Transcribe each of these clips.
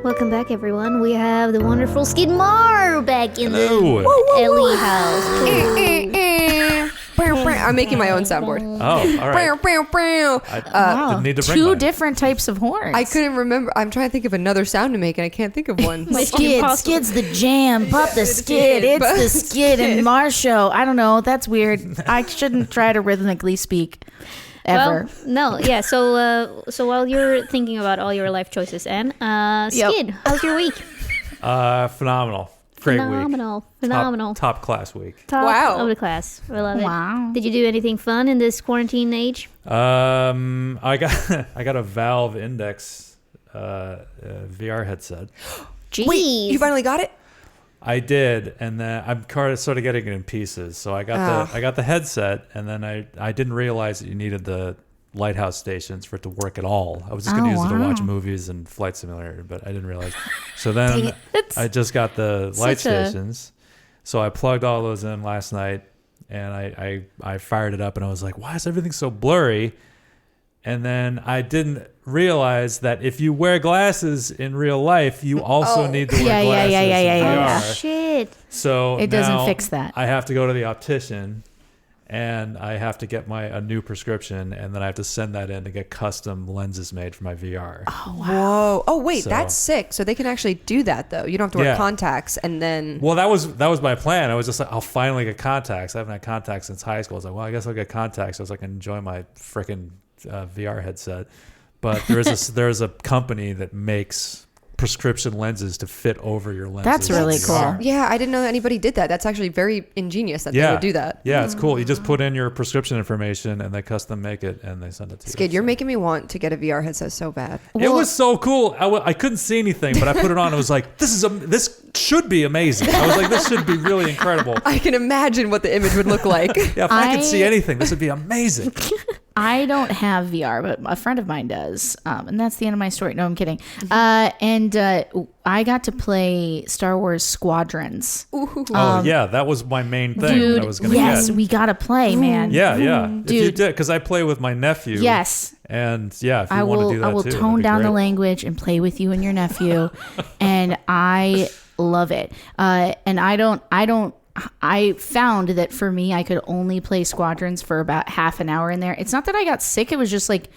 Welcome back, everyone. We have the wonderful Skid Maher back in the Ellie house. I'm making my own soundboard. Oh, all right. I didn't need to bring Two mine. different types of horns. I couldn't remember. I'm trying to think of another sound to make, and I can't think of one. Skid's the jam. Pop the skid. It's the skid and Mars show. I don't know. That's weird. I shouldn't try to rhythmically speak ever. Well, no, yeah. So while you're thinking about all your life choices, Anne, Skid, how's your week? Phenomenal. Great Phenomenal. week. Phenomenal. Top class week. Top Wow. of the class. I love it. Wow. Did you do anything fun in this quarantine age? I got a Valve Index VR headset. Jeez. Wait, you finally got it? I did, and then I'm sort of getting it in pieces. So I got the headset, and then I didn't realize that you needed the lighthouse stations for it to work at all. I was just going to use it to watch movies and Flight Simulator, but I didn't realize. So then I just got the light stations. So I plugged all those in last night, and I fired it up, and I was like, why is everything so blurry? And then I didn't realize that if you wear glasses in real life, you also need to wear glasses in VR. Shit. So It doesn't now fix that. I have to go to the optician, and I have to get a new prescription, and then I have to send that in to get custom lenses made for my VR. Oh, wow. Whoa. Oh, wait, So- that's sick. So they can actually do that, though. You don't have to wear contacts, and then... Well, that was my plan. I was just like, I'll finally get contacts. I haven't had contacts since high school. I was like, well, I guess I'll get contacts so I can enjoy my freaking VR headset. But there's a company that makes prescription lenses to fit over your lenses. That's really in cool. VR. Yeah, I didn't know that anybody did that. That's actually very ingenious that they would do that. Yeah, it's cool. You just put in your prescription information, and they custom make it, and they send it to you. Skid, you're making me want to get a VR headset so bad. It was so cool. I couldn't see anything, but I put it on. It was like, this should be amazing. I was like, this should be really incredible. I can imagine what the image would look like. Yeah, if I could see anything, this would be amazing. I don't have VR, but a friend of mine does. And that's the end of my story. No, I'm kidding. And I got to play Star Wars Squadrons. Yeah, that was my main thing Dude, that I was going to yes, get. we got to play, man. Yeah. If you Dude. did, because I play with my nephew. Yes. And yeah, if you I want will. to do that I will too, tone that'd be down the great. language and play with you and your nephew, and I love it. And I found that for me, I could only play Squadrons for about half an hour in there. It's not that I got sick; it was just like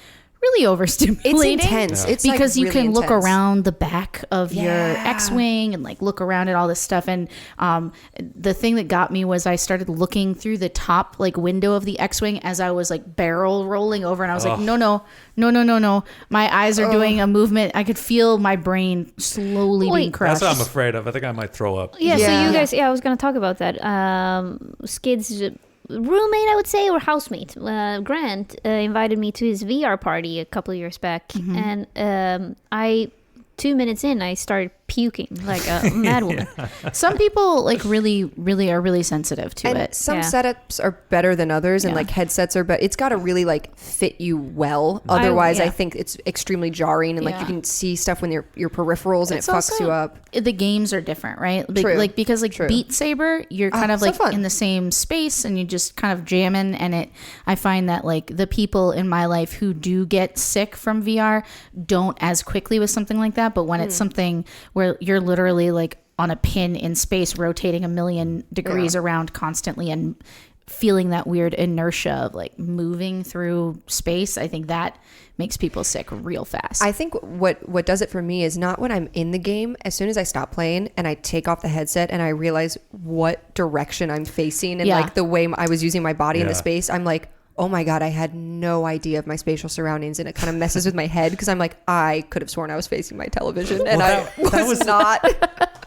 really overstimulating. It's intense. Yeah. It's like because you really can look intense. around the back of your Yeah. X-wing and like look around at all this stuff. And the thing that got me was I started looking through the top like window of the X-wing as I was like barrel rolling over, and I was like, no. My eyes are doing a movement. I could feel my brain slowly being crushed. That's what I'm afraid of. I think I might throw up. Yeah, so Yeah. you guys, I was going to talk about that. Skid's roommate, I would say, or housemate, Grant, invited me to his VR party a couple of years back. And 2 minutes in, I started puking like a mad woman. Some people like really are really sensitive to And it. some Yeah. setups are better than others, and Yeah. like headsets are, but it's got to really like fit you well. Otherwise, I yeah. think it's extremely jarring, and like you Yeah. can see stuff when your peripherals, and It's it fucks also- you up. The games are different, right? True. Like because like True. Beat Saber, you're kind of so like fun. in the same space and you just kind of jamming. And I find that like the people in my life who do get sick from VR don't as quickly with something like that. But when it's something where you're literally like on a pin in space, rotating 1,000,000 degrees around constantly and feeling that weird inertia of like moving through space, I think that makes people sick real fast. I think what does it for me is not when I'm in the game. As soon as I stop playing and I take off the headset and I realize what direction I'm facing and Yeah. like the way I was using my body in the Yeah. space, I'm like, oh my God, I had no idea of my spatial surroundings, and it kind of messes with my head because I'm like, I could have sworn I was facing my television, and Well, that I was not.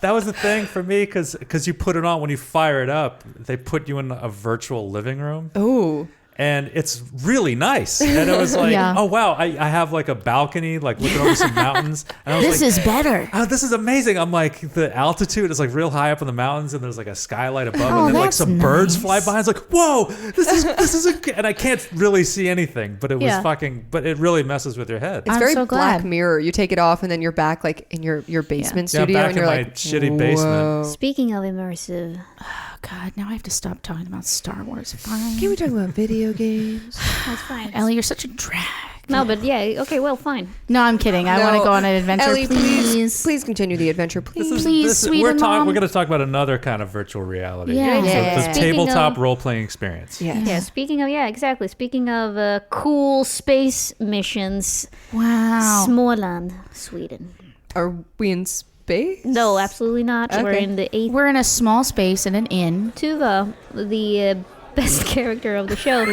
That was the thing for me because you put it on when you fire it up. They put you in a virtual living room. Ooh. And it's really nice. And it was like, Yeah. oh, wow, I have like a balcony, like looking over some mountains. And I was this like, is better. oh, this is amazing. I'm like, the altitude is like real high up in the mountains, and there's like a skylight above, Oh, and then like that's some birds nice. fly by. It's like, whoa, this is and I can't really see anything, but it was Yeah. but it really messes with your head. It's I'm very so Black glad. Mirror. You take it off and then you're back like in your basement Yeah, I'm studio back and in you're my like, shitty basement. whoa. Speaking of immersive, Oh God, now I have to stop talking about Star Wars. Fine. Can we talk about video games? that's fine. Ellie, you're such a drag. No, but yeah, okay, well, fine. No, I'm kidding. I want to go on an adventure, Ellie, please. please continue the adventure, please. Please, sweet we're Mom. going to talk about another kind of virtual reality. Yeah. So Yeah. the Speaking tabletop of- role-playing experience. Yes. Yeah, speaking of, yeah, exactly. Speaking of cool space missions, Wow. Småland, Sweden. Are we in space? No, absolutely not. We're Okay. in the 8th. We're in a small space in an inn. Tuva, the best character of the show.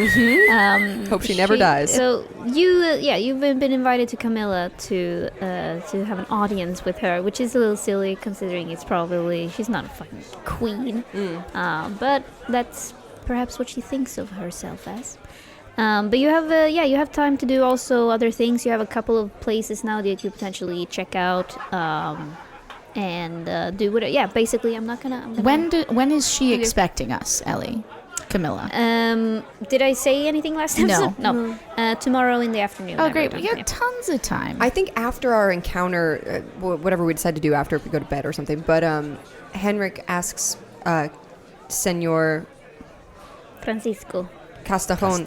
Hope she never dies. So you've been invited to Camilla to have an audience with her, which is a little silly considering she's not a fucking queen, but that's perhaps what she thinks of herself as. But you have time to do also other things. You have a couple of places now that you could potentially check out. And do whatever. Yeah, basically, I'm gonna. When is she expecting us, Ellie? Camilla. Did I say anything last time? No. No. Tomorrow in the afternoon. Oh, I great. wrote We down. got tons of time. I think after our encounter, whatever we decide to do after, if we go to bed or something, but Henrik asks Senor Francisco. Castajon.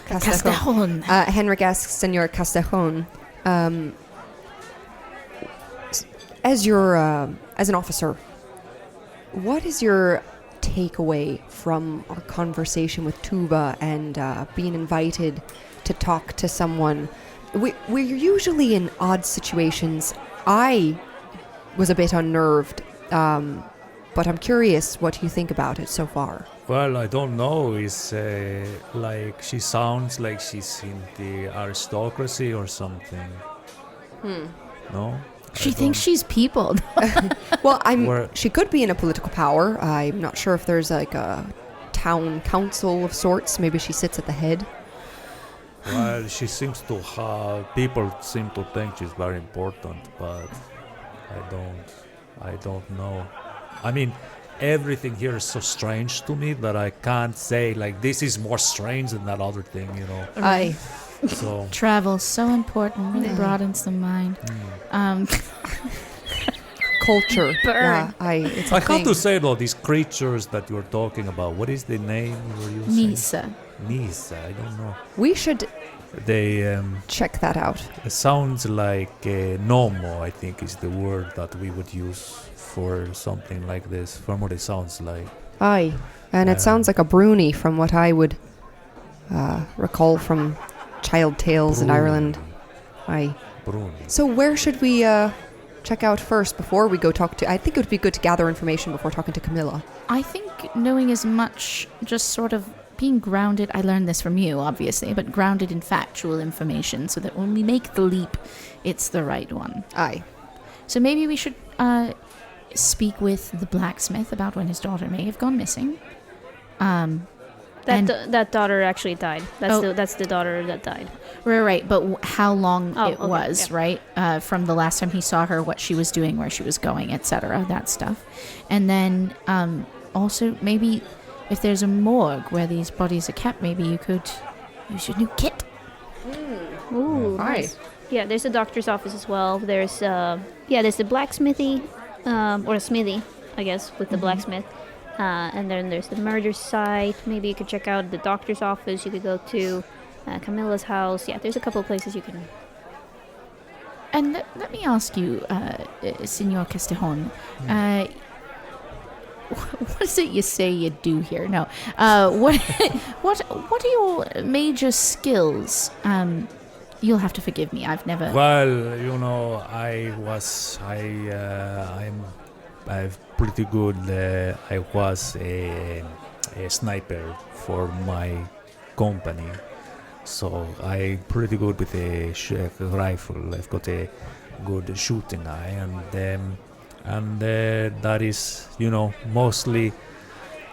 Castajon. Henrik asks Senor Castajon, as an officer, what is your takeaway from our conversation with Tuba and being invited to talk to someone? We're usually in odd situations. I was a bit unnerved, but I'm curious what you think about it so far. Well, I don't know. It's like she sounds like she's in the aristocracy or something. No? She thinks she's people. Well, Where- she could be in a political power. I'm not sure if there's like a town council of sorts. Maybe she sits at the head. Well, she seems to have... People seem to think she's very important, but I don't know. I mean, everything here is so strange to me that I can't say, like, this is more strange than that other thing, you know? Aye. So... Travel's so important. Really broadens the mind. Culture. Burn. Yeah, it's I a have thing. to say, though, these creatures that you're talking about, what is the name you were using? Nisa. Nisa, I don't know. We should They check that out. it sounds like Nomo, I think is the word that we would use for something like this, from what it sounds like. Aye. And it sounds like a bruni from what I would recall from Child Tales in Ireland. Aye. Bruni. So where should we check out first before we go talk to... I think it would be good to gather information before talking to Camilla. I think knowing as much, just sort of being grounded, I learned this from you, obviously, but grounded in factual information so that when we make the leap, it's the right one. Aye. So maybe we should speak with the blacksmith about when his daughter may have gone missing. That daughter actually died. Oh. That's the daughter that died. Right, but how long Oh, it okay, was, yeah. right? From the last time he saw her, what she was doing, where she was going, etc., that stuff. And then also maybe if there's a morgue where these bodies are kept, maybe you could use your new kit. Ooh, Aye. nice. Yeah, there's a doctor's office as well. There's there's the blacksmithy, or a smithy, I guess, with the blacksmith. And then there's the murder site. Maybe you could check out the doctor's office. You could go to Camilla's house. Yeah, there's a couple of places you can. And let me ask you, Senor Castellon, what is it you say you do here? No, what are your major skills? You'll have to forgive me. I've never. Well, you know, I'm pretty good. I was a sniper for my company, so I'm pretty good with a rifle. I've got a good shooting eye, and that is, you know, mostly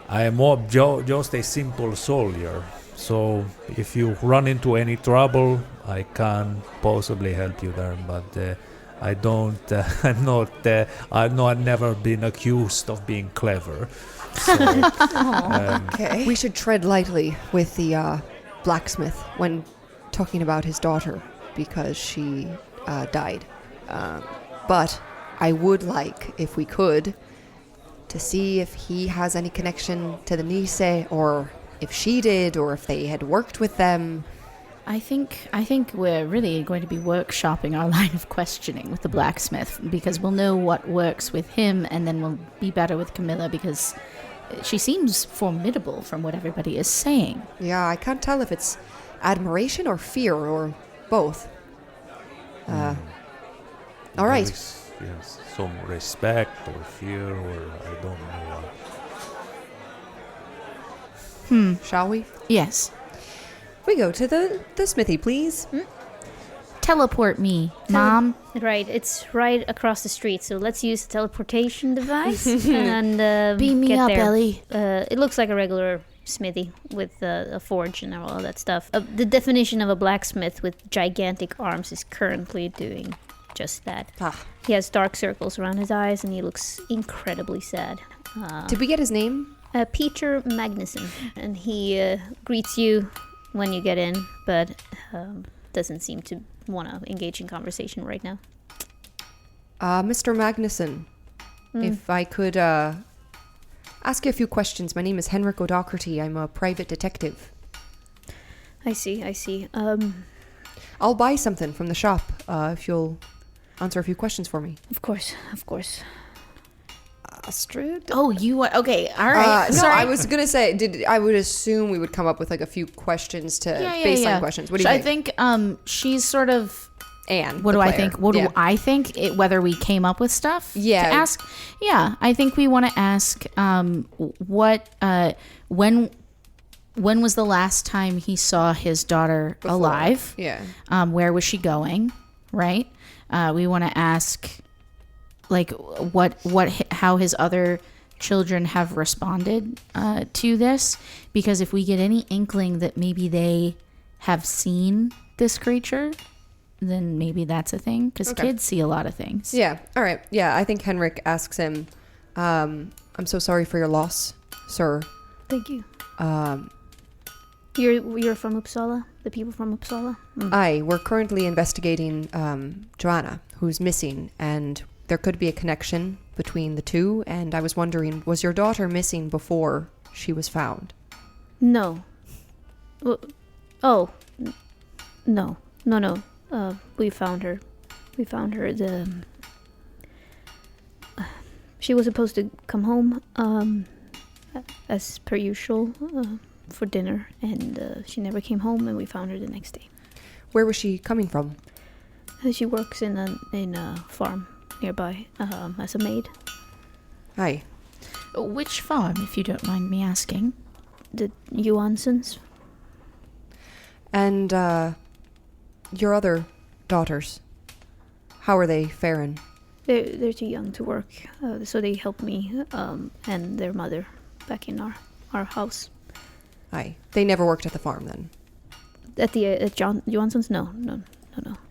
I am just a simple soldier. So if you run into any trouble, I can possibly help you there, but I don't. I've never been accused of being clever. So, Okay. We should tread lightly with the blacksmith when talking about his daughter because she died. But I would like, if we could, to see if he has any connection to the Nise, or if she did, or if they had worked with them. I think we're really going to be workshopping our line of questioning with the blacksmith, because we'll know what works with him, and then we'll be better with Camilla, because she seems formidable from what everybody is saying. Yeah, I can't tell if it's admiration or fear or both. All right. Yes, some respect or fear, or I don't know. Shall we? Yes. We go to the smithy, please. Teleport me, Mom. Right, it's right across the street, so let's use the teleportation device and Beam me get up, there. Ellie. It looks like a regular smithy with a forge and all that stuff. The definition of a blacksmith with gigantic arms is currently doing just that. He has dark circles around his eyes, and he looks incredibly sad. Did we get his name? Peter Magnuson, and he greets you when you get in, but doesn't seem to want to engage in conversation right now. Mr. Magnuson, if I could ask you a few questions. My name is Henrik O'Doherty. I'm a private detective. I see. I'll buy something from the shop if you'll answer a few questions for me. Of course. Astrid? Oh, you are okay. All right. No, Sorry. I was gonna say, I would assume we would come up with like a few questions to baseline questions. What do you think? I think she's sort of. Anne. What the do I player. think? What Yeah. do I think? Whether we came up with stuff Yeah. to ask. Yeah, I think we want to ask what when was the last time he saw his daughter Before. alive? Yeah. Where was she going? Right. We want to ask like how his other children have responded to this, because if we get any inkling that maybe they have seen this creature, then maybe that's a thing, because kids see a lot of things. Yeah. All right. Yeah. I think Henrik asks him, I'm so sorry for your loss, sir. Thank you. You're from Uppsala? The people from Uppsala? We're currently investigating Joanna, who's missing, and there could be a connection between the two, and I was wondering, was your daughter missing before she was found? No. No. We found her. She was supposed to come home as per usual for dinner, and she never came home, and we found her the next day. Where was she coming from? She works in a farm nearby as a maid. Aye. Which farm, if you don't mind me asking? The Johanssons. And your other daughters, how are they faring? They're too young to work, so they help me and their mother back in our house. Aye. They never worked at the farm then? At the Johanssons? No.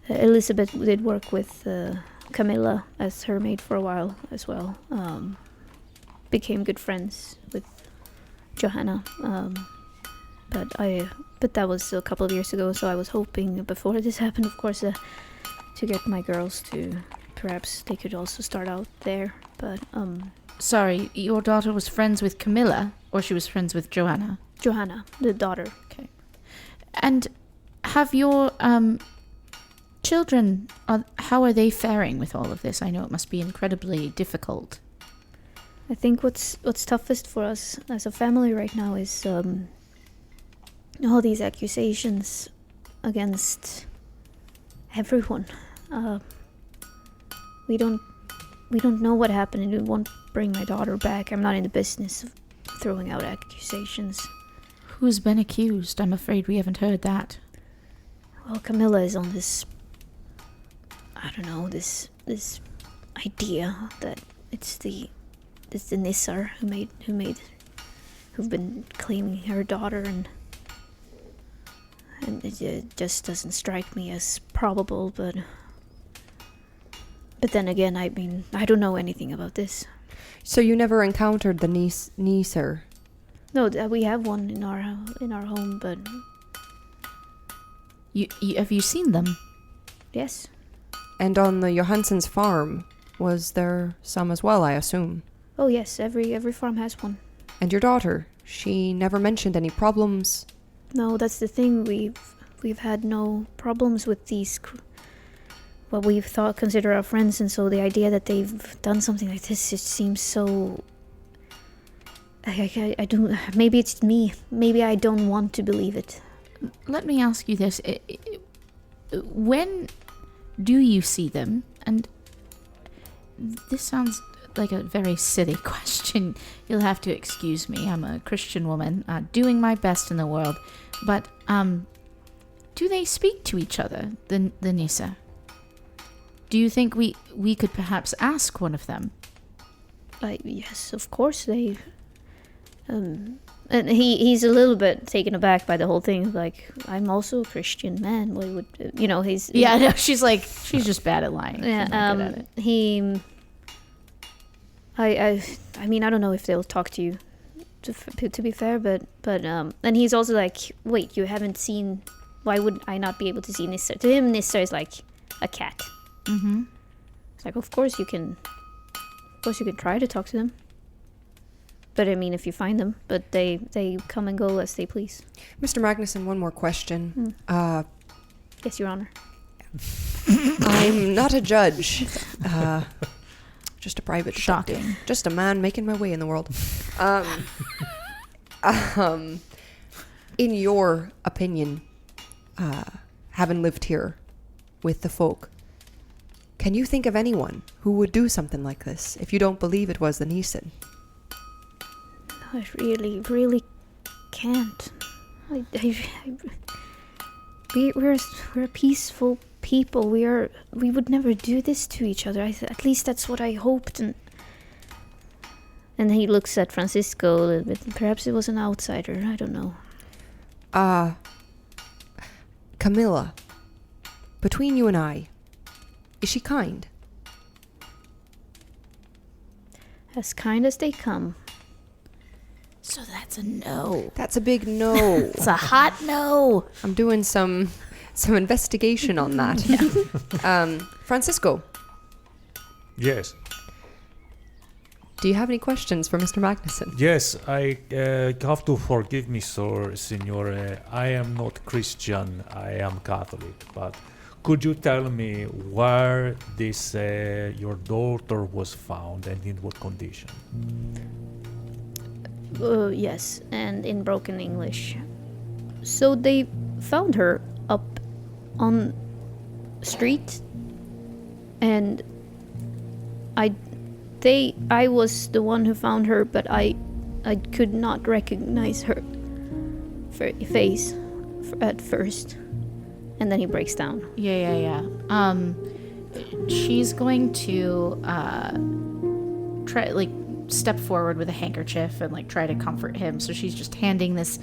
Elizabeth did work with Camilla as her maid for a while as well. Became good friends with Johanna. But that was a couple of years ago, so I was hoping before this happened, of course, to get my girls to perhaps they could also start out there. But Sorry, your daughter was friends with Camilla, or she was friends with Joanna? Johanna, the daughter. Okay. And have your children, how are they faring with all of this? I know it must be incredibly difficult. I think what's toughest for us as a family right now is all these accusations against everyone. We don't know what happened, and it won't bring my daughter back. I'm not in the business of throwing out accusations. Who's been accused? I'm afraid we haven't heard that. Well, Camilla is on this, I don't know, this idea that it's the Nissar who've been claiming her daughter, and it just doesn't strike me as probable, but then again, I mean, I don't know anything about this. So you never encountered the Nissar? No, we have one in our home, but You have you seen them? yes. And on the Johansson's farm, was there some as well, I assume? Oh yes, every farm has one. And your daughter, she never mentioned any problems? No, that's the thing. we've had no problems with these what we've consider our friends, and so the idea that they've done something like this just seems so. I don't. Maybe it's me. Maybe I don't want to believe it. Let me ask you this: when do you see them? And this sounds like a very silly question. You'll have to excuse me. I'm a Christian woman, doing my best in the world. But do they speak to each other, the Nissa? Do you think we could perhaps ask one of them? Yes, of course they. And he's a little bit taken aback by the whole thing. Like, I'm also a Christian man. What would he's? Yeah, no, she's just bad at lying. Yeah, she's not good at it. he. I mean, I don't know if they'll talk to you. To be fair, but and he's also like, wait, you haven't seen? Why would I not be able to see Nissa? To him, Nissa is like a cat. Mm-hmm. It's like, of course you can try to talk to them. But I mean, if you find them, but they come and go as they please. Mr. Magnuson, one more question. Yes, Your Honor. I'm not a judge. Just a private Shocking. detective. Just a man making my way in the world. In your opinion, having lived here with the folk, can you think of anyone who would do something like this if you don't believe it was the Neeson? I really can't. We're peaceful people. We would never do this to each other. At least that's what I hoped. And he looks at Francisco a little bit. Perhaps it was an outsider. I don't know. Camilla, between you and I, is she kind? As kind as they come. So that's a no. That's a big no. It's a hot no. I'm doing some investigation on that. Francisco, Yes. do you have any questions for Mr. Magnuson? Yes, I have to forgive me, sir, signore. I am not Christian. I am Catholic. But could you tell me where this your daughter was found and in what condition? Yes, and in broken English. So they found her up on street, and I was the one who found her, but I could not recognize her face at first, and then he breaks down. Yeah. She's going to try step forward with a handkerchief and try to comfort him. So she's just handing this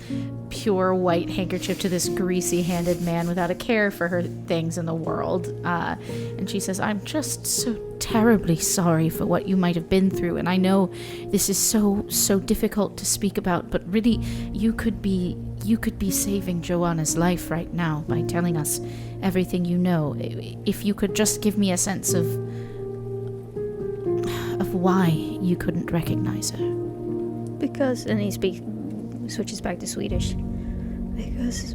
pure white handkerchief to this greasy handed man without a care for her things in the world. And she says, I'm just so terribly sorry for what you might have been through. And I know this is so difficult to speak about, but really you could be saving Joanna's life right now by telling us everything you know. If you could just give me a sense of why you couldn't recognize her. Because, and he switches back to Swedish. Because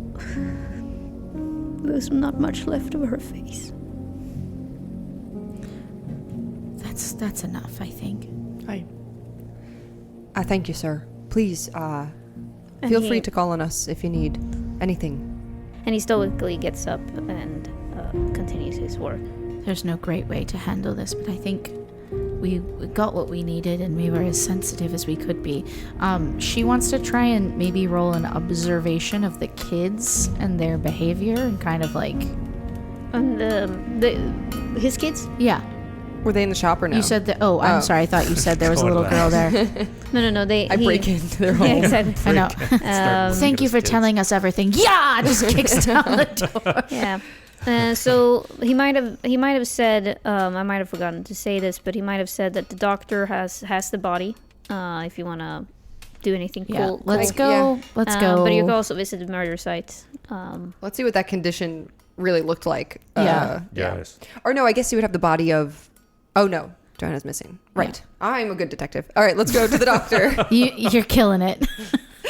there's not much left of her face. That's enough, I think. I thank you, sir. Please, feel free to call on us if you need anything. And he stoically gets up and continues his work. There's no great way to handle this, but I think we got what we needed, and we were as sensitive as we could be. She wants to try and maybe roll an observation of the kids and their behavior, and kind of And his kids? Yeah. Were they in the shop or no? You said that. Oh, I'm sorry. I thought you said there was a little girl there. No. I break into their home. Yeah, exactly. I know. Thank you for telling us everything. Yeah, just kicks down the door. Yeah. So he might have said, I might have forgotten to say this, but he might have said that the doctor has the body. If you want to do anything cool, let's go. Yeah. Let's go. But you can also visit the murder site. Let's see what that condition really looked like. Yes. Or no, I guess you would have the body of. Oh no, Joanna's missing. Right. Yeah. I'm a good detective. All right, let's go to the doctor. You're killing it.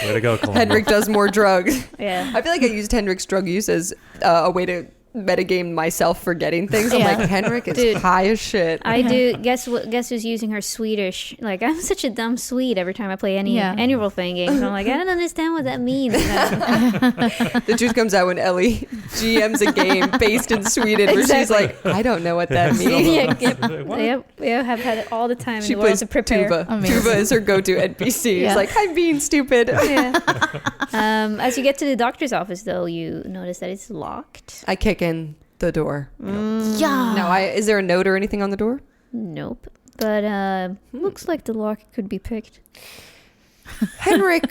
Way to go, Columbia. Henrik does more drugs. Yeah. I feel like I used Henrik's drug use as a way to metagame myself forgetting things. I'm Yeah. like, Henrik is Dude, high as shit. I do. Guess who's using her Swedish? Like, I'm such a dumb Swede every time I play any role playing games. I'm like, I don't understand what that means. The truth comes out when Ellie GMs a game based in Sweden where she's like, I don't know what that means. Yeah, have had it all the time She in the world plays to prepare. Tuva. Amazing. Tuva is her go-to NPC. Yeah. It's like, I'm being stupid. Yeah. As you get to the doctor's office, though, you notice that it's locked. I kick in the door. Yeah. No, is there a note or anything on the door? Nope. But looks like the lock could be picked. Henrik,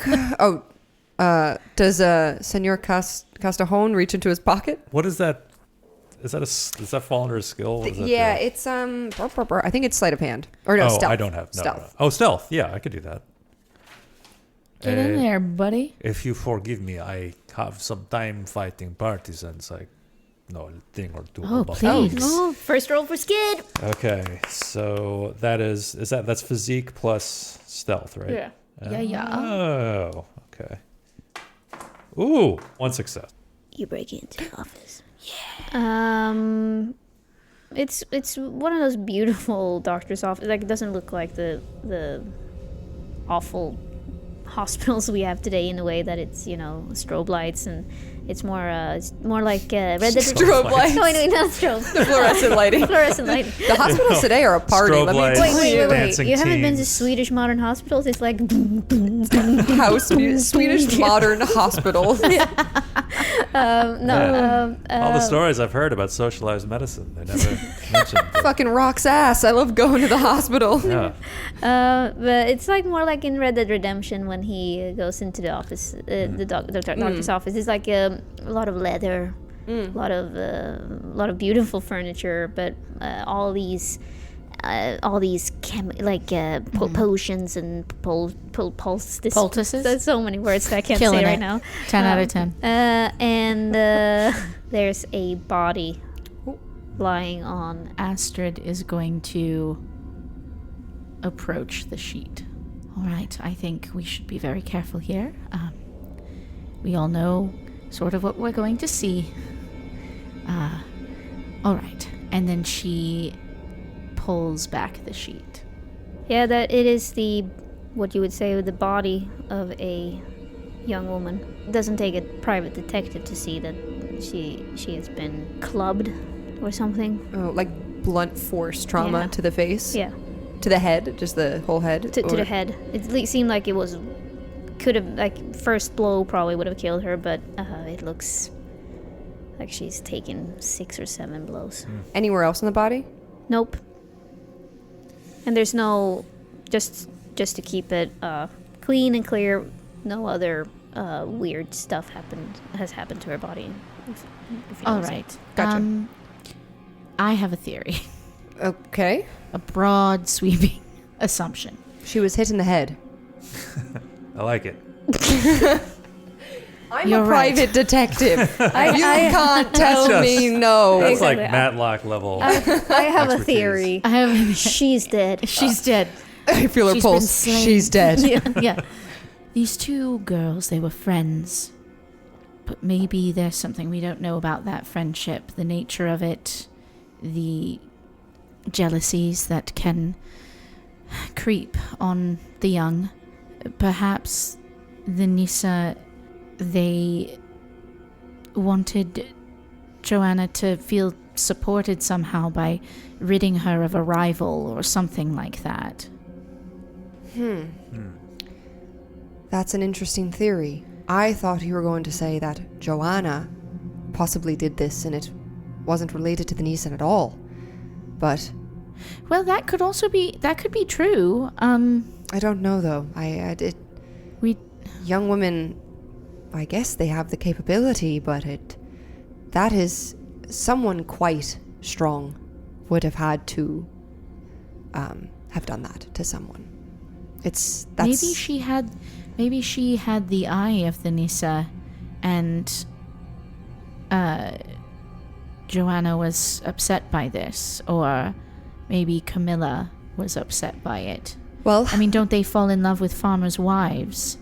does Senor Castajon reach into his pocket? What is that? Does that fall under a skill? What does that Yeah, do? it's I think it's sleight of hand. Or no, stealth. I don't have stealth. No. Oh, stealth. Yeah, I could do that. Get in there, buddy. If you forgive me, I have some time fighting partisans. I know a thing or two Oh, about please. those. Oh, first roll for Skid. Okay, so that's physique plus stealth, right? Yeah. Yeah. Oh, okay. Ooh, 1 success. You break into the office. Yeah. It's one of those beautiful doctor's office. Like, it doesn't look like the awful hospitals we have today in a way that it's, strobe lights, and it's more like Red Dead Strobe lights. No, not strobe. Fluorescent lighting. Fluorescent lighting. The hospitals today are a party. Strobe Let me lights. tell Wait. Dancing You haven't been to teens. Swedish modern hospitals? It's like Swedish modern hospitals. All the stories I've heard about socialized medicine, they never mentioned. Fucking rocks ass. I love going to the hospital. Yeah. but it's like more like in Red Dead Redemption when he goes into the office, the doctor's office. It's like a lot of leather, a lot of beautiful furniture, but all these potions and Poultices? There's so many words that I can't Killing say right it. now. 10 out of 10. And there's a body lying on. Astrid is going to approach the sheet. All right, I think we should be very careful here. We all know sort of what we're going to see. All right, and then she pulls back the sheet. Yeah, that it is what you would say the body of a young woman. It doesn't take a private detective to see that she has been clubbed or something. Oh, like blunt force trauma Yeah. to the face? Yeah, To the head? Just the whole head? to the head. It seemed like could have, like, first blow probably would have killed her, but it looks like she's taken 6 or 7 blows. Anywhere else in the body? Nope. And there's no, just to keep it clean and clear, no other weird stuff has happened to her body. if you know All what I'm saying. right. Gotcha. I have a theory. Okay. A broad, sweeping assumption. She was hit in the head. I like it. I'm You're a right. private detective. You can't tell That's me just- no. That's like Exactly. Matlock level. I have a Expertise. theory. I have. She's dead. She's dead. I feel her She's been pulse. slain. She's dead. Yeah. These two girls, they were friends. But maybe there's something we don't know about that friendship, the nature of it, the jealousies that can creep on the young. Perhaps the Nisa, they wanted Joanna to feel supported somehow by ridding her of a rival or something like that. That's an interesting theory. I thought you were going to say that Joanna possibly did this and it wasn't related to the Nisan at all. But Well, that could be true. I don't know though. We Young women, I guess they have the capability, but that is someone quite strong would have had to have done that to someone. That's maybe she had the eye of the Nisa, and Joanna was upset by this, or maybe Camilla was upset by it. well. I mean, don't they fall in love with farmers' wives?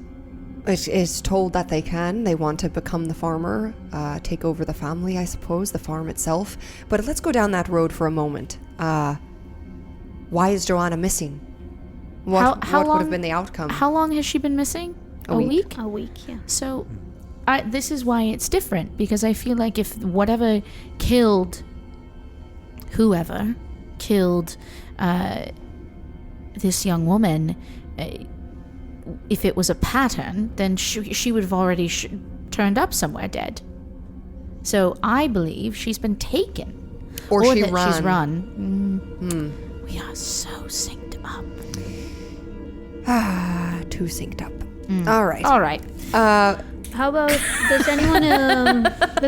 is told that they can. They want to become the farmer, take over the family, I suppose, the farm itself. But let's go down that road for a moment. Why is Joanna missing? What would have been the outcome? How long has she been missing? A week? A week, yeah. So, this is why it's different, because I feel like if whoever killed this young woman, if it was a pattern, then she would have already turned up somewhere dead. So I believe she's been taken, or she that ran. She's run. We are so synced up. Too synced up. All right. How about does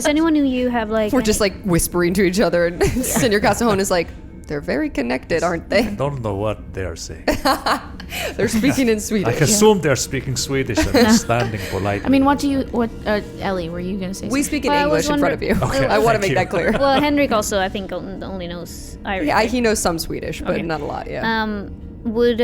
anyone who you have like We're just like whispering to each other, and Senor Casajon is like, they're very connected, aren't they? I don't know what they're saying. They're speaking in I Swedish. assume they're speaking Swedish and standing politely. I mean, Ellie, were you going to say We something? speak in Well, I English was in front of you. Okay, I want to thank make you. that clear. well, Henrik also I think only knows Irish. Yeah, right? he knows some Swedish, but Okay. not a lot. Yeah. Would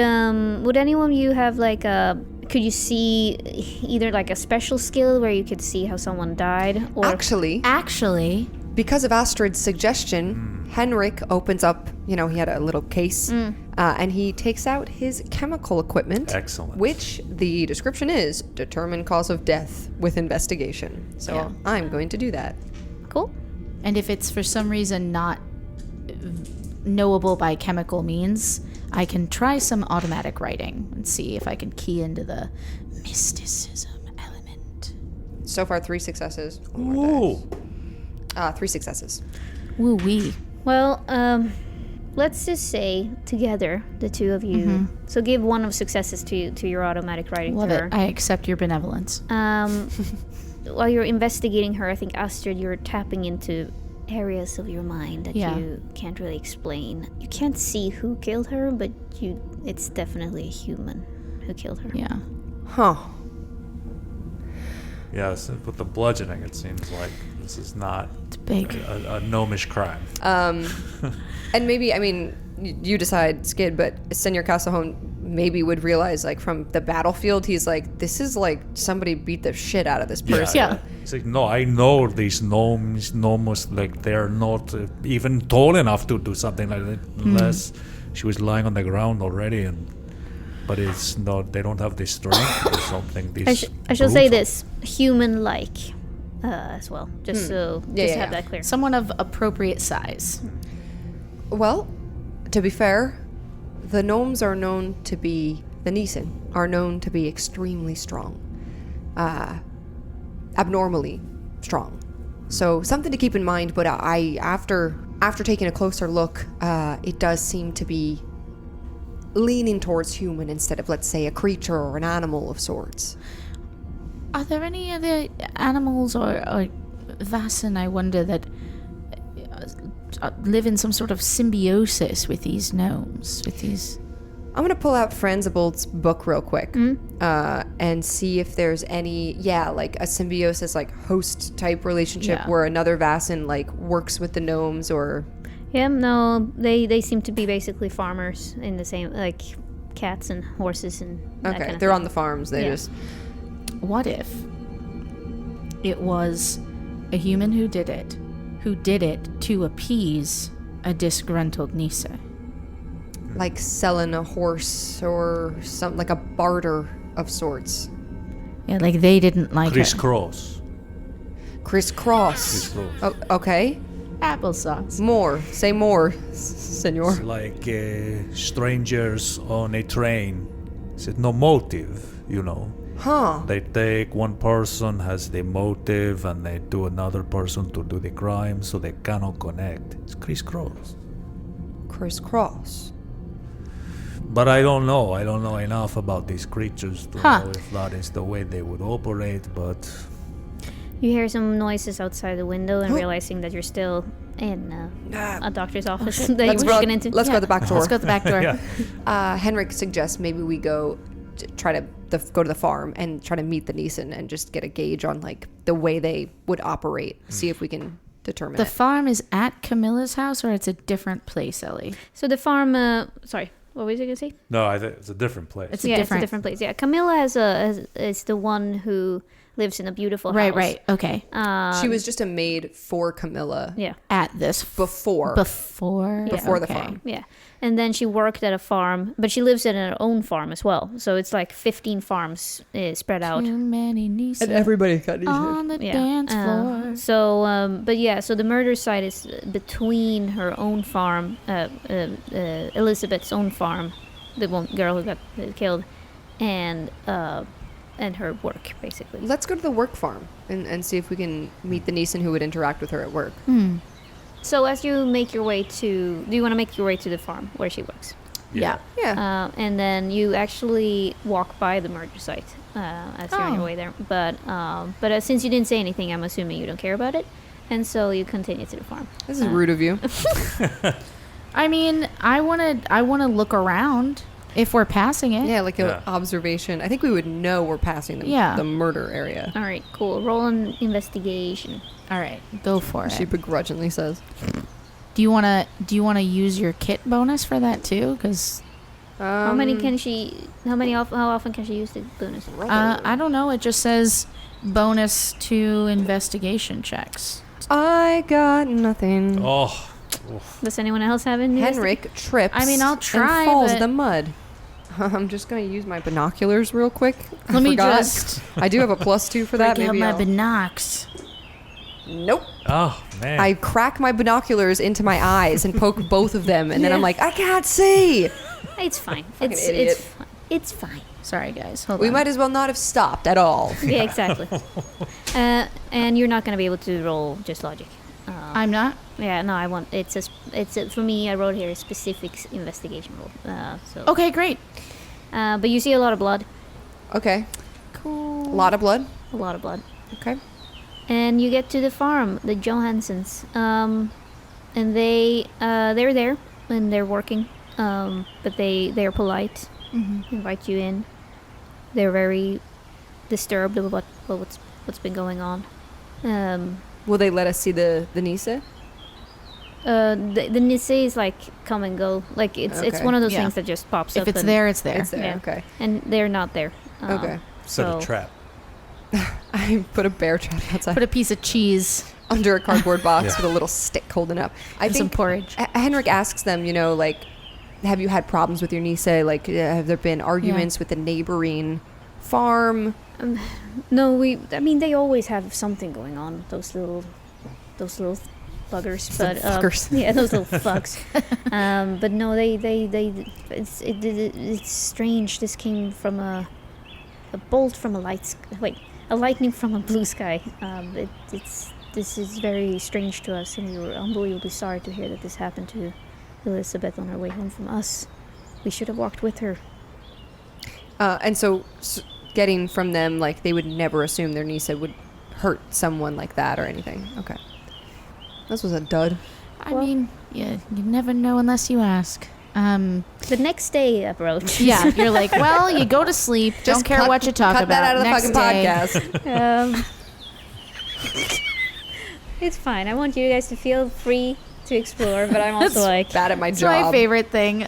anyone you have like could you see either like a special skill where you could see how someone died, or Actually, because of Astrid's suggestion, Henrik opens up. He had a little case, and he takes out his chemical equipment. Excellent. Which the description is determine cause of death with investigation. So I'm going to do that. cool? And if it's for some reason not knowable by chemical means, I can try some automatic writing and see if I can key into the mysticism element. So far, 3 successes. Ooh. 3 successes. Woo wee. Well, let's just say together the two of you. So give one of successes to your automatic writing Love to it. her. I accept your benevolence. While you're investigating her, I think Astrid, you're tapping into areas of your mind that you can't really explain. You can't see who killed her, but it's definitely a human who killed her. Yeah. Huh. Yes, with the bludgeoning, it seems like this is not It's big. a gnomish crime. And maybe, I mean, you decide, Skid, but Senor Casajon maybe would realize, like, from the battlefield, he's like, this is like somebody beat the shit out of this person. Yeah. It's like, no, I know these gnomes, like, they're not even tall enough to do something like that unless she was lying on the ground already. But it's not, they don't have the strength or something. I shall say this, human-like as well, just to have that clear. Someone of appropriate size. Well, to be fair, the gnomes are known to be, the Nissen are known to be extremely strong. Abnormally strong. So something to keep in mind, but after taking a closer look, it does seem to be leaning towards human instead of, let's say, a creature or an animal of sorts. Are there any other animals or Vasen, I wonder, that live in some sort of symbiosis with these gnomes? I'm going to pull out Franzibold's book real quick and see if there's any, like a symbiosis, like host type relationship where another Vasen like works with the gnomes or... Yeah, no, they seem to be basically farmers in the same, like cats and horses and that kind of they're thing. on the farms. They just... What if it was a human who did it to appease a disgruntled Nisa? Like selling a horse or something, like a barter of sorts. Yeah, like they didn't like Crisscross. Crisscross. Oh, okay. applesauce. More. Say more, senor. It's like strangers on a train. It's no motive, Huh. They take one person has the motive and they do another person to do the crime, so they cannot connect. It's crisscross. Crisscross. But I don't know. I don't know enough about these creatures to know if that is the way they would operate, but... You hear some noises outside the window and realizing that you're still in a doctor's office that you were looking into. Let's go to the back door. Let's go to the back door. Henrik suggests maybe we go try to go to the farm and try to meet the Nissen and just get a gauge on like the way they would operate. See if we can determine The it. farm is at Camilla's house, or it's a different place, Ellie? So the farm, What was I gonna say? No, I think it's a different place. It's It's a different place. Yeah, Camilla is the one who lives in a beautiful house. Right. Okay. She was just a maid for Camilla. Yeah. At this Before the the farm. Yeah. And then she worked at a farm, but she lives in her own farm as well. So it's like 15 farms spread out. Too many nieces everybody's got on the dance floor. So the murder site is between her own farm, Elizabeth's own farm, the one girl who got killed, and her work, basically. Let's go to the work farm and see if we can meet the Neeson who would interact with her at work. So as you make your way do you want to make your way to the farm where she works? Yeah. Yeah. And then you actually walk by the murder site as you're on your way there. But since you didn't say anything, I'm assuming you don't care about it. And so you continue to the farm. This is rude of you. I mean, I wanna look around if we're passing it. Yeah, like an observation. I think we would know we're passing the murder area. All right, cool. Roll an investigation. All right, go for it. She begrudgingly says. Do you wanna use your kit bonus for that too? Because how often can she use the bonus? I don't know. It just says bonus to investigation checks. I got nothing. Oh. Does anyone else have any? Henrik trips. I mean, I'll try, and falls but- in the mud. I'm just gonna use my binoculars real quick. Let me just I do have a +2 for that. break out Maybe my I'll- binocs. Nope. Oh man. I crack my binoculars into my eyes and poke both of them, and then I'm like, I can't see. It's fine. Fucking idiot. It's fine. Sorry, guys. Hold We on. might as well not have stopped at all. Yeah, exactly. And you're not gonna be able to roll just logic. I'm not. Yeah, no, I want for me. I wrote here a specific investigation roll. So Okay, great. but you see a lot of blood. Okay. Cool. A lot of blood. A lot of blood. Okay. And you get to the farm, the Johansons, and they're there and they're working, but they're polite, invite you in. They're very disturbed about what's been going on. Will they let us see the Nisa? The Nisse is like come and go, like it's Okay. one of those Yeah. things that just pops up. If it's and, there, it's there. It's there. Yeah. Okay. and they're not there. Okay. Set So a trap. I put a bear trap outside Put a piece of cheese under a cardboard box Yeah. with a little stick holding up. I and some think porridge. Henrik asks them, like, have you had problems with your Nisa? Like, have there been arguments with the neighboring farm? No, they always have something going on. Those little buggers, but fuckers. yeah, those little fucks. But no, it's strange. This came from a bolt from a lightning from a blue sky. This is very strange to us, and we were unbelievably sorry to hear that this happened to Elizabeth on her way home from us. We should have walked with her. And so getting from them, like, they would never assume their Nisa would hurt someone like that or anything. Okay. This was a dud. I mean, yeah, you never know unless you ask. The next day approached. Yeah, you're like, well, you go to sleep. Don't care what you talk cut about. that out of the Next fucking day. podcast. It's fine. I want you guys to feel free to explore, but I'm also like Bad at my It's job. my favorite thing.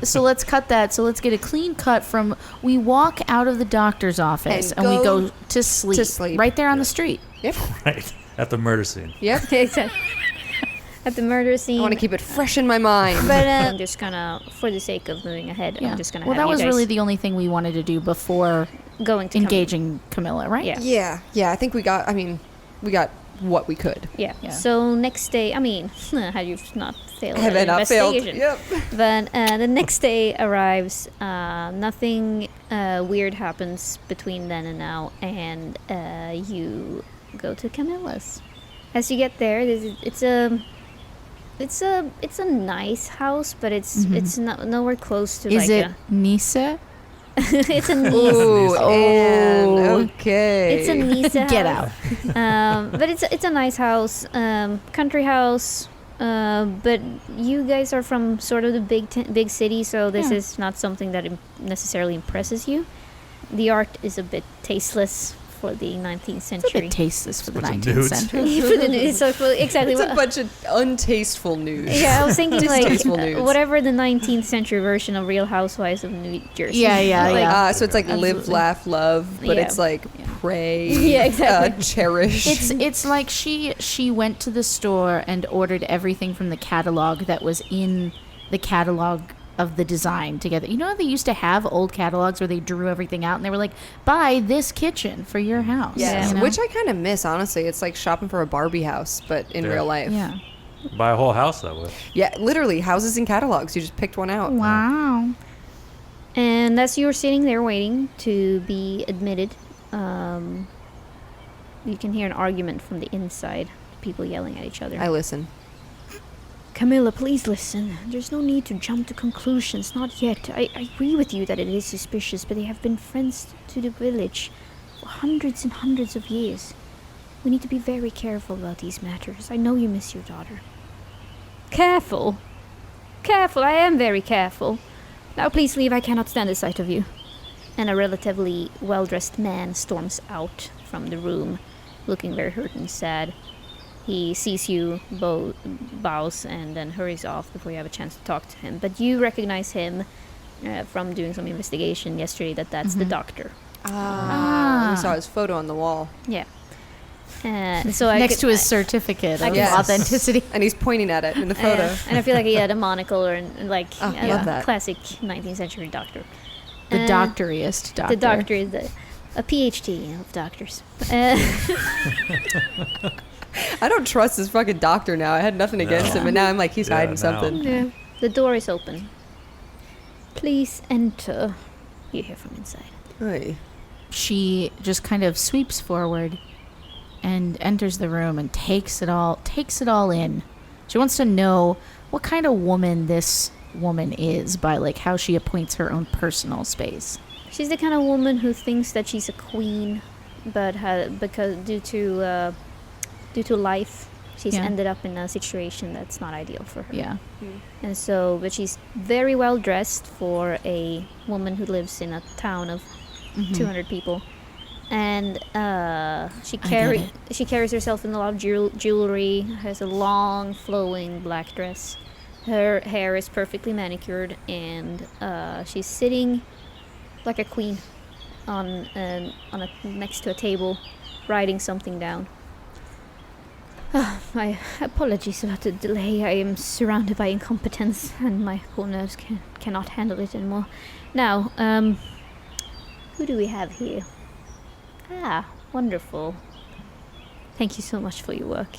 So let's cut that. So let's get a clean cut from we walk out of the doctor's office And and we go go to sleep. to sleep. Right there on the street. Yep. Right. At the murder scene. Yep. exactly. At the murder scene. I want to keep it fresh in my mind. But I'm just gonna, for the sake of moving ahead, I'm just gonna. Well, have that you was guys really the only thing we wanted to do before going to engaging Camilla, right? Yeah. Yeah. I think we got what we could. Yeah. Yeah. So next day, had you not failed? Have at I not failed? investigation. Yep. But the next day arrives. Nothing weird happens between then and now, and you go to Camilla's. As you get there, it's a nice house, but it's not nowhere close to Is like it Nisa? it's a nice. Ooh, Oh. okay. It's a nice house. Get out. But it's a nice house, country house. But you guys are from sort of the big city, so this is not something that necessarily impresses you. The art is a bit tasteless for the 19th It's a century. bit tasteless for the Bunch of 19th nudes. century. For the nudes, so for exactly It's what. a bunch of untasteful news. Yeah, I was thinking like Distasteful nudes. whatever the 19th century version of Real Housewives of New Jersey. Yeah, yeah, Like, yeah. So it's like live, Absolutely. laugh, love, but Yeah. it's like pray, Yeah, exactly. cherish. It's like she went to the store and ordered everything from the catalog that was in the catalog of the design together. You know how they used to have old catalogs where they drew everything out and they were like, buy this kitchen for your house. Yes, you know? which I kind of miss, honestly. It's like shopping for a Barbie house, but in Yeah. real life. yeah. Buy a whole house that way. Yeah, literally, houses and catalogs. You just picked one out. Wow. And as you were sitting there waiting to be admitted, you can hear an argument from the inside. People yelling at each other. I listen. Camilla, please listen. There's no need to jump to conclusions, not yet. I agree with you that it is suspicious, but they have been friends to the village for hundreds and hundreds of years. We need to be very careful about these matters. I know you miss your daughter. Careful? Careful, I am very careful. Now please leave, I cannot stand the sight of you. And a relatively well-dressed man storms out from the room, looking very hurt and sad. He sees you, bows, and then hurries off before you have a chance to talk to him. But you recognize him from doing some investigation yesterday that's the doctor. We saw his photo on the wall. Yeah. So Next to his certificate of Yes. authenticity. And he's pointing at it in the photo. and I feel like he had a monocle or like Oh, a love that. classic 19th century doctor. The Uh, doctoriest doctor. The doctor is a PhD of doctors. I don't trust this fucking doctor now. I had nothing against No. him, and now I'm like, he's Yeah, hiding now. something. Yeah. The door is open. Please enter. You hear from inside. Oy. She just kind of sweeps forward and enters the room and takes it all in. She wants to know what kind of woman this woman is by like how she appoints her own personal space. She's the kind of woman who thinks that she's a queen, but because due to life, she's Yeah. ended up in a situation that's not ideal for her. Yeah. And so, but she's very well dressed for a woman who lives in a town of 200 people, and she carries herself in a lot of jewelry. Has a long, flowing black dress. Her hair is perfectly manicured, and she's sitting like a queen on next to a table, writing something down. My apologies about the delay. I am surrounded by incompetence, and my poor nerves cannot handle it anymore. Now, who do we have here? Ah, wonderful. Thank you so much for your work,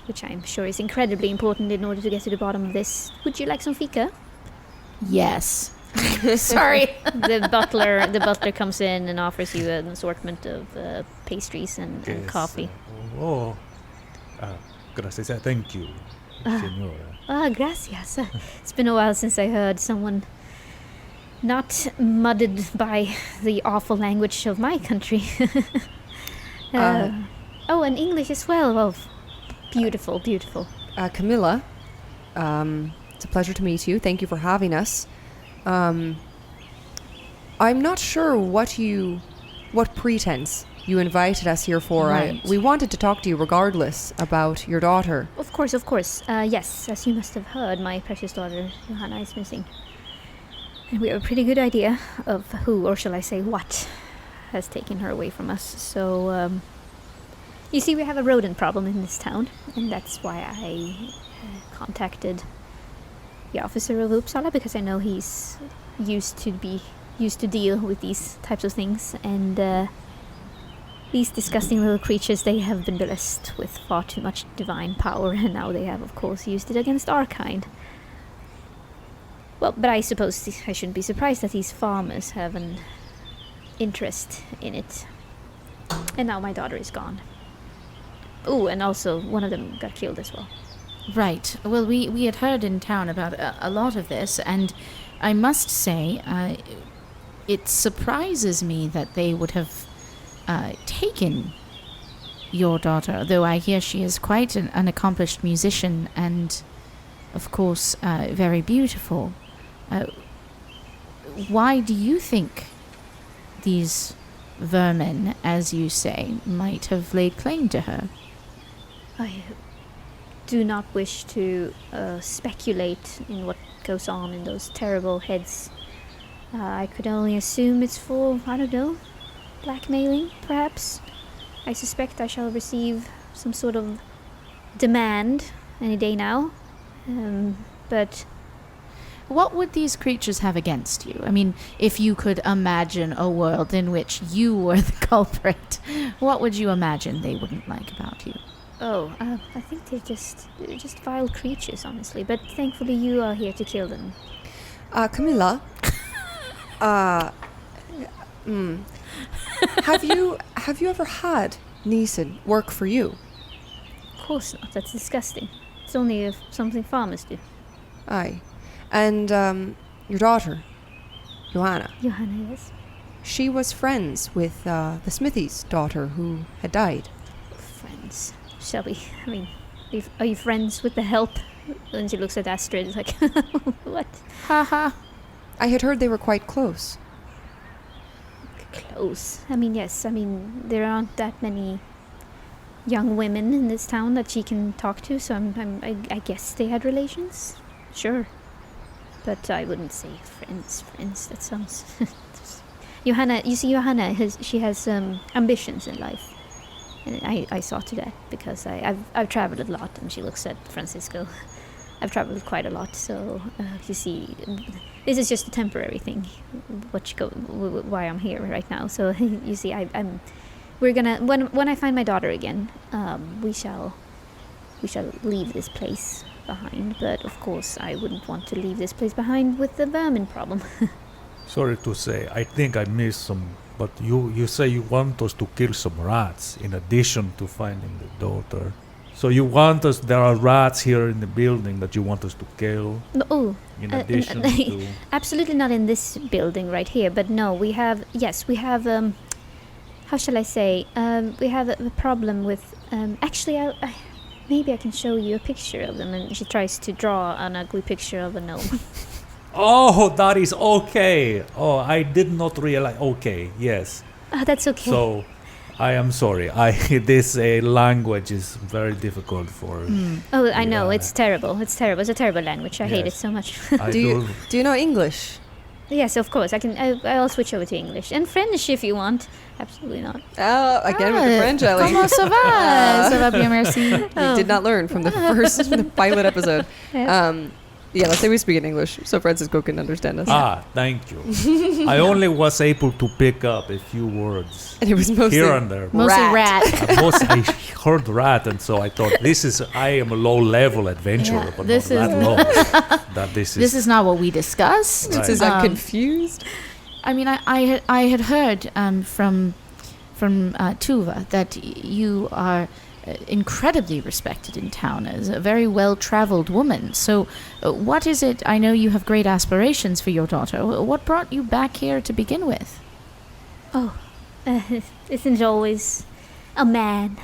which I'm sure is incredibly important in order to get to the bottom of this. Would you like some fika? Yes. Sorry. The butler comes in and offers you an assortment of pastries and coffee. Could I say thank you, Senora? Ah, gracias. It's been a while since I heard someone not muddled by the awful language of my country. Oh, and English as well. Oh, beautiful, beautiful. Camilla, it's a pleasure to meet you. Thank you for having us. I'm not sure what pretense you invited us here for. Right. We wanted to talk to you regardless about your daughter. Of course, of course. Yes, as you must have heard, my precious daughter, Johanna, is missing. And we have a pretty good idea of who, or shall I say what, has taken her away from us. So, you see, we have a rodent problem in this town, and that's why I contacted the officer of Uppsala, because I know he's used to deal with these types of things, and these disgusting little creatures, they have been blessed with far too much divine power, and now they have, of course, used it against our kind. Well, but I suppose I shouldn't be surprised that these farmers have an interest in it. And now my daughter is gone. Oh, and also one of them got killed as well. Right. Well, we had heard in town about a lot of this, and I must say, it surprises me that they would have taken your daughter, though I hear she is quite an accomplished musician and, of course, very beautiful. Why do you think these vermin, as you say, might have laid claim to her? I do not wish to speculate in what goes on in those terrible heads. I could only assume it's for, I don't know, blackmailing, perhaps. I suspect I shall receive some sort of demand any day now. But what would these creatures have against you? I mean, if you could imagine a world in which you were the culprit, what would you imagine they wouldn't like about you? I think they're just vile creatures, honestly. But thankfully you are here to kill them. Camilla, have you ever had Neeson work for you? Of course not. That's disgusting. It's only something farmers do. Aye. And your daughter, Johanna. Johanna, yes. She was friends with the Smithy's daughter who had died. Friends. Shelby, I mean, are you friends with the help? And she looks at Astrid, it's like, what? Haha. I had heard they were quite close. Close. I mean, yes. I mean, there aren't that many young women in this town that she can talk to, so I guess they had relations. Sure. But I wouldn't say friends. That sounds... Johanna, you see, Johanna, she has ambitions in life. And I saw to that because I've traveled a lot, and she looks at Francisco. I've traveled quite a lot, so you see, this is just a temporary thing. Why I'm here right now. So you see, we're gonna when I find my daughter again, we shall leave this place behind. But of course, I wouldn't want to leave this place behind with the vermin problem. Sorry to say, I think I missed some. But you say you want us to kill some rats in addition to finding the daughter. So you want us, there are rats here in the building that you want us to kill? No, in addition to... Absolutely not in this building right here, but no, we have, how shall I say, we have a problem with, actually, maybe I can show you a picture of them, and she tries to draw an ugly picture of a gnome. Oh, that is okay. Oh, I did not realize. Okay, yes. Oh, that's okay. So, I am sorry. This language is very difficult for. Oh, I know. It's terrible. It's terrible. It's a terrible language. I hate it so much. Do you know English? Yes, of course. I'll switch over to English and French if you want. Absolutely not. Again with the French, Ellie. Comment ça va? Ça va bien, merci. You did not learn from the pilot episode. Yeah, let's say we speak in English so Francisco can understand us. Thank you. I only was able to pick up a few words. And it was mostly here and there. Mostly rat. I heard rat, and so I thought I am a low-level adventurer, but this not that low. This is not what we discussed. Right. Is that confused? I mean, I had heard from Tuva that you are incredibly respected in town as a very well-traveled woman. So what is it? I know you have great aspirations for your daughter. What brought you back here to begin with? Isn't always a man.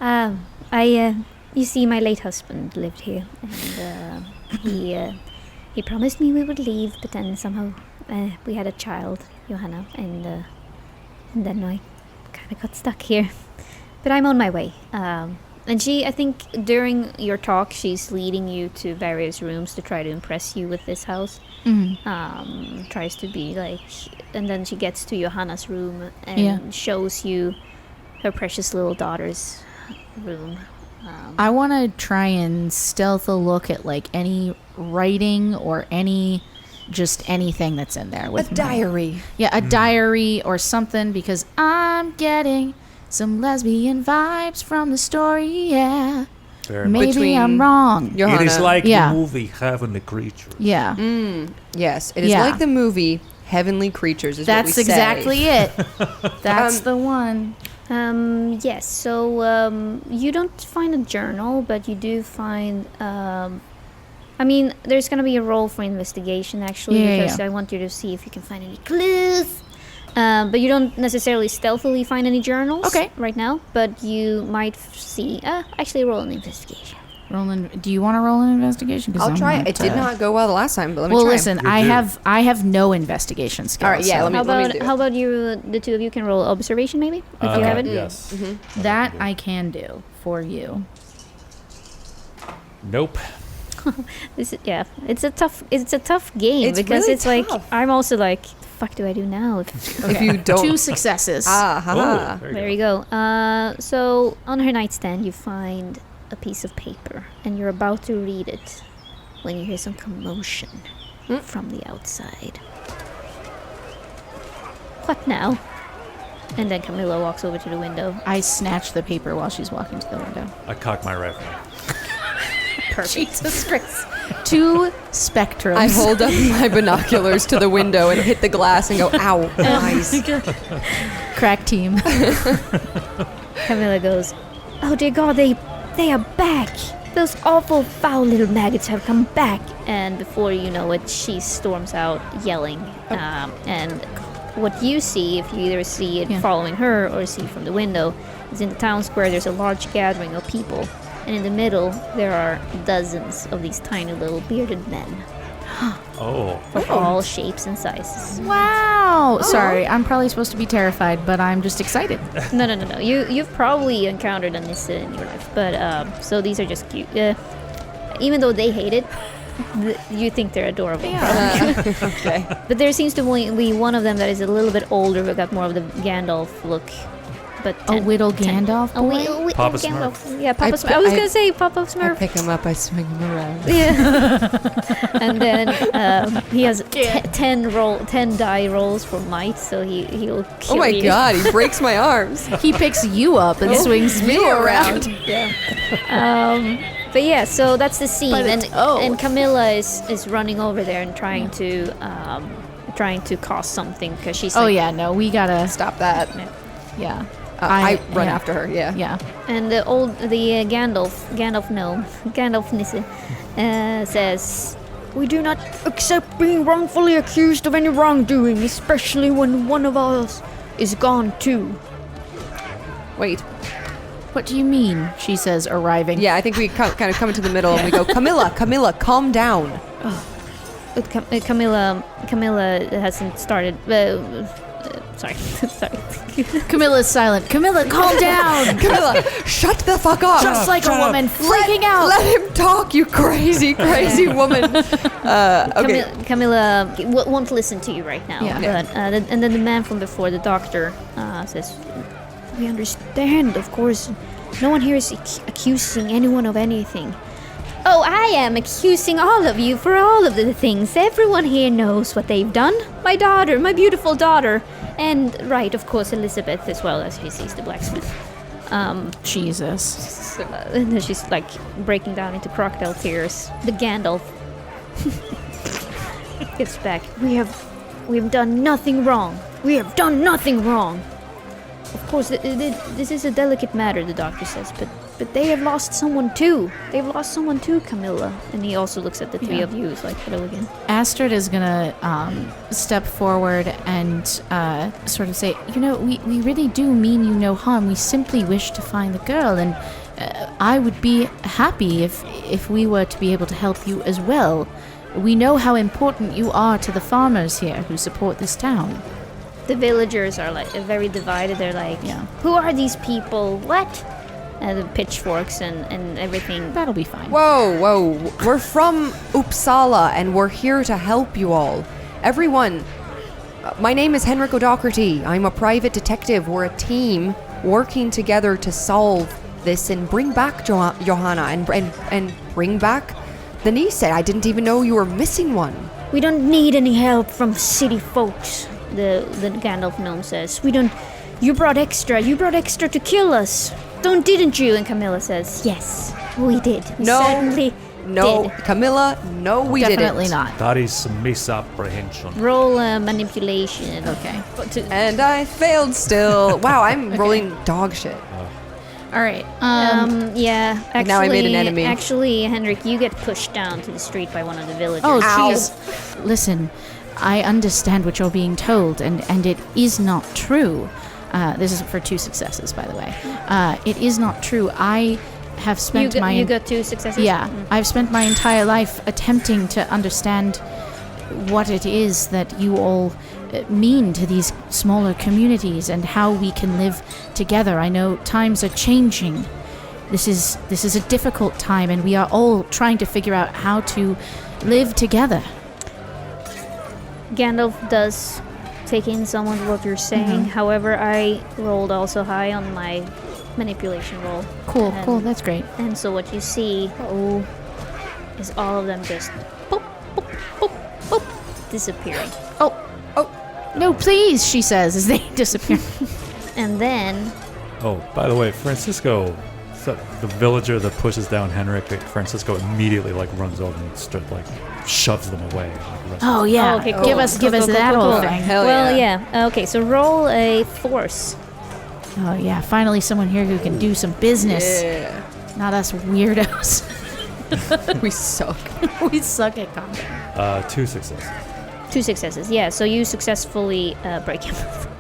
You see, my late husband lived here, and he promised me we would leave, but then somehow we had a child, Johanna, and then I kind of got stuck here. But I'm on my way. And I think during your talk, she's leading you to various rooms to try to impress you with this house. Mm-hmm. Tries to be like... And then she gets to Johanna's room and shows you her precious little daughter's room. I want to try and stealth a look at like any writing or just anything that's in there. With a diary. A diary or something, because I'm getting... some lesbian vibes from the story, yeah. Maybe I'm wrong. Johanna. It is like the movie Heavenly Creatures. Yeah. Yes, it is like the movie Heavenly Creatures. That's exactly it. That's the one. Yes. So you don't find a journal, but you do find. I mean, there's gonna be a role for investigation actually, because I want you to see if you can find any clues. But you don't necessarily stealthily find any journals right now, but you might see... actually, roll an investigation. Do you want to roll an investigation? 'Cause I'll I'm try not, it. It did not go well the last time, but let me Well, try. listen, You I do. have no investigation skills. All right, yeah, so let me do it. How about you? The two of you can roll observation, maybe, if you have it. Yes. that I can do for you. Nope. It's a tough game It's because really it's like tough. I'm also like, the fuck do I do now? If you don't. 2 successes. Haha. Oh, There you go. So on her nightstand, you find a piece of paper, and you're about to read it when you hear some commotion from the outside. What now? And then Camilla walks over to the window. I snatch the paper while she's walking to the window. I cock my rifle. Jesus Christ. 2 spectrums. I hold up my binoculars to the window and hit the glass and go, ow, nice. Crack team. Camilla goes, "Oh dear God, they are back. Those awful foul little maggots have come back." And before you know it, she storms out yelling. And what you see, if you either see it following her or see from the window, is in the town square there's a large gathering of people. And in the middle, there are dozens of these tiny little bearded men Oh. of all shapes and sizes. Wow. Sorry, I'm probably supposed to be terrified, but I'm just excited. No. You've probably encountered an Nissa in your life, but so these are just cute. Even though they hate it, you think they're adorable. Okay. But there seems to be one of them that is a little bit older, but got more of the Gandalf look. But A whittle Gandalf boy? Papa Gandalf. Smurf. Yeah, Papa I Smurf. pi- I was I- gonna say Papa I Smurf. pick him up, I swing him around. Yeah. And then he has 10 die rolls for might, so he'll kill Oh my you. god, he breaks my arms. He picks you up and swings me around. But yeah, so that's the scene, By the and toe. and Camilla is running over there and trying to cause something because she's Oh like, yeah, no, we gotta. Stop that. Yeah. I run yeah. after her, yeah. Yeah. And the Gandalf gnome, Gandalf Nisse, says, "We do not accept being wrongfully accused of any wrongdoing, especially when one of us is gone too." Wait. What do you mean? She says, arriving. Yeah, I think we kind of come into the middle and we go, Camilla, calm down. But Camilla hasn't started. Sorry. Camilla's silent. Camilla, calm down. Camilla, shut the fuck up. Just like a woman freaking out. Let him talk, you crazy woman. Okay. Camilla won't listen to you right now. Yeah. But, and then the man from before, the doctor, says, "We understand, of course. No one here is accusing anyone of anything." "Oh, I am accusing all of you for all of the things. Everyone here knows what they've done. My daughter, my beautiful daughter. And, right, of course, Elizabeth as well, as she sees the blacksmith." Jesus. And then she's like breaking down into crocodile tears. The Gandalf gets back. We've done nothing wrong. We have done nothing wrong. Of course, this is a delicate matter, the doctor says, but they have lost someone too. They've lost someone too, Camilla. And he also looks at the three of you. He's like, "Hello again." Astrid is gonna step forward and sort of say, we really do mean you no harm. We simply wish to find the girl, and I would be happy if we were to be able to help you as well. We know how important you are to the farmers here who support this town. The villagers are like very divided. They're like, "Who are these people? What?" And the pitchforks and everything. That'll be fine. Whoa. We're from Uppsala and we're here to help you all. Everyone, my name is Henrik O'Doherty. I'm a private detective. We're a team working together to solve this and bring back Johanna and bring back the niece. I didn't even know you were missing one. "We don't need any help from city folks," the Gandalf gnome says. "We don't. You brought extra to kill us. Didn't you?" And Camilla says, "Yes, we did. We certainly did." Camilla, no, we Definitely didn't. not. That is misapprehension. Roll manipulation. Okay. And I failed still. Wow, I'm rolling dog shit. All right. Yeah. Actually, now I made an enemy. Actually, Henrik, you get pushed down to the street by one of the villagers. Oh, Ow. jeez. Listen, I understand what you're being told, and it is not true. This is for 2 successes, by the way. It is not true. I have spent You got 2 successes? Yeah, I've spent my entire life attempting to understand what it is that you all mean to these smaller communities and how we can live together. I know times are changing. This is a difficult time, and we are all trying to figure out how to live together. Gandalf does take in some of what you're saying. However, I rolled also high on my manipulation roll. Cool, And- cool, that's great. And so what you see is all of them just boop, boop, boop, boop, disappearing. No, please, she says as they disappear. And then Oh, by the way, Francisco, the villager that pushes down Henrik, Francisco immediately like runs over and shoves them away. Like, Oh yeah, Oh, okay, cool. give us Cool, cool, that cool, whole cool. thing. Hell well, yeah. Okay, so roll a force. Oh yeah, finally someone here who can do some business. Yeah. Not us weirdos. We suck. We suck at combat. 2 successes. 2 successes. Yeah, so you successfully break him.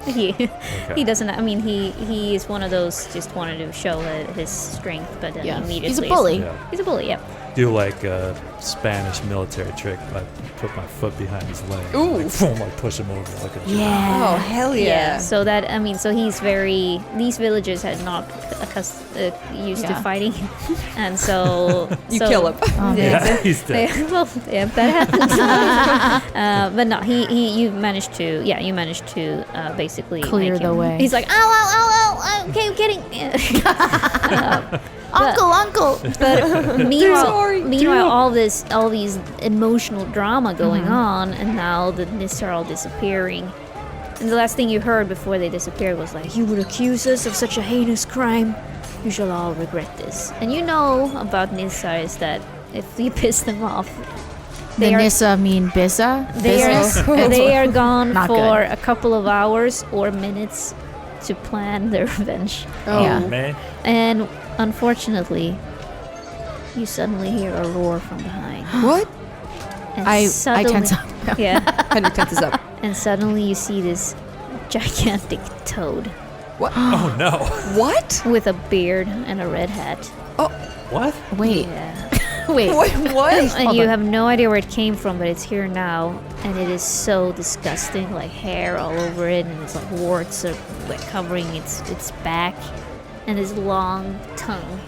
He doesn't. I mean, he is one of those just wanted to show his strength, but then Yeah, immediately he's a bully. Yeah. He's a bully. Yeah. Do like a Spanish military trick. I put my foot behind his leg. Ooh. Like, boom, I push him over like a jerk. Yeah. Oh, hell yeah. So that so he's very. These villagers had not used to Yeah. fighting, and so You kill him. Oh, Yeah, Yeah, he's dead. well, yeah, that happens. But no, you managed to basically Clear make the him- way. He's like, ow, okay, I'm kidding. Uncle. But Sorry. meanwhile, all these emotional drama going on, and now the Nists are all disappearing. And the last thing you heard before they disappeared was like, "You would accuse us of such a heinous crime. You shall all regret this." And you know about Nissa is that if you piss them off, The they are Nissa mean Bissa? they are gone Not for good. a couple of hours or minutes to plan their revenge. Oh, Yeah. Man. And unfortunately, you suddenly hear a roar from behind. What? And I suddenly, tense up. Yeah, Henrik tenses up. and suddenly you see this gigantic toad Oh no. What? with a beard and a red hat. What? Wait, Yeah. wait. What? And you have no idea where it came from, but it's here now, and it is so disgusting, like hair all over it, and it's like warts are like covering its back, and this long tongue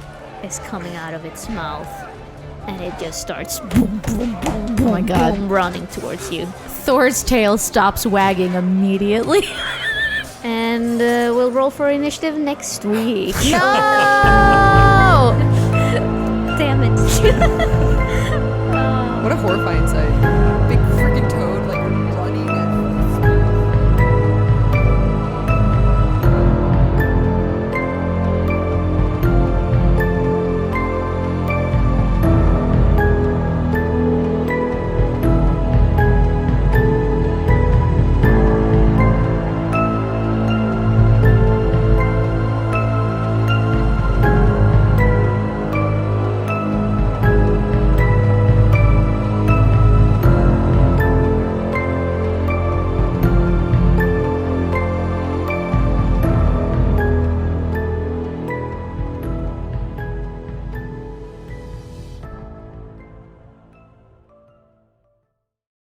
is coming out of its mouth, and it just starts boom, boom, boom, boom, Oh my God. boom, running towards you. Thor's tail stops wagging immediately. And we'll roll for initiative next week. No! Damn it. What a horrifying sight.